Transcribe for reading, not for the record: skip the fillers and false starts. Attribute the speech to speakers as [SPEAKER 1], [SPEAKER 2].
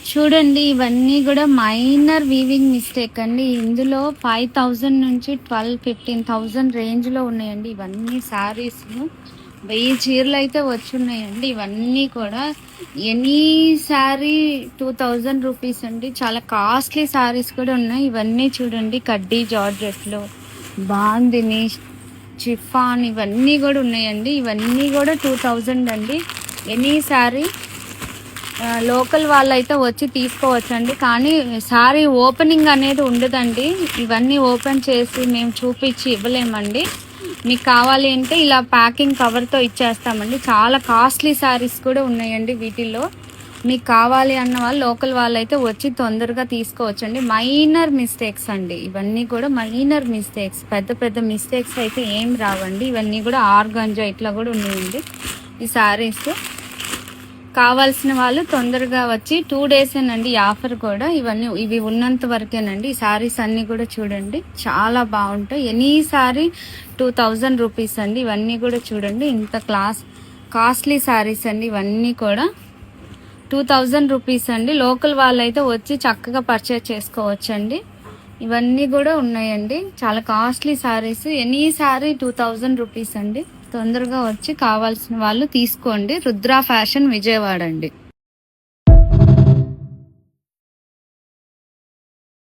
[SPEAKER 1] చూడండి, ఇవన్నీ కూడా మైనర్ వీవింగ్ మిస్టేక్ అండి. ఇందులో 5000 నుంచి 12-15,000 రేంజ్లో ఉన్నాయండి. ఇవన్నీ శారీస్ 1000 చీరలు అయితే వచ్చున్నాయండి. ఇవన్నీ కూడా ఎనీ శారీ 2000 రూపీస్ అండి. చాలా కాస్ట్లీ శారీస్ కూడా ఉన్నాయి. ఇవన్నీ చూడండి, కడ్డీ జార్జెట్లో బాందిని, చిఫాన్ ఇవన్నీ కూడా ఉన్నాయండి. ఇవన్నీ కూడా 2000 అండి. ఎనీ శారీ లోకల్ వాళ్ళైతే వచ్చి తీసుకోవచ్చండి. కానీ శారీ ఓపెనింగ్ అనేది ఉండదండి. ఇవన్నీ ఓపెన్ చేసి మేము చూపించి ఇవ్వలేమండి. మీకు కావాలి అంటే ఇలా ప్యాకింగ్ కవర్తో ఇచ్చేస్తామండి. చాలా కాస్ట్లీ శారీస్ కూడా ఉన్నాయండి వీటిల్లో. మీకు కావాలి అన్న వాళ్ళు లోకల్ వాళ్ళైతే వచ్చి తొందరగా తీసుకోవచ్చండి. మైనర్ మిస్టేక్స్ అండి, ఇవన్నీ కూడా మైనర్ మిస్టేక్స్. పెద్ద పెద్ద మిస్టేక్స్ అయితే ఏం రావండి. ఇవన్నీ కూడా ఆర్గాంజా ఇట్లా కూడా ఉన్నాయండి ఈ శారీస్. కావాల్సిన వాళ్ళు తొందరగా వచ్చి 2 డేసేనండి ఈ ఆఫర్ కూడా. ఇవి ఉన్నంత వరకేనండి. ఈ శారీస్ అన్నీ కూడా చూడండి, చాలా బాగుంటాయి. ఎనీ శారీ 2000 రూపీస్ అండి. ఇవన్నీ కూడా చూడండి, ఇంత కాస్ట్లీ శారీస్ అండి. ఇవన్నీ కూడా 2000 రూపీస్ అండి. లోకల్ వాళ్ళైతే వచ్చి చక్కగా పర్చేజ్ చేసుకోవచ్చండి. ఇవన్నీ కూడా ఉన్నాయండి, చాలా costly saris. Any sari 2000 rupees అండి. తొందరగా వచ్చి కావాల్సిన వాళ్ళు తీసుకోండి. రుద్ర ఫ్యాషన్, విజయవాడ అండి.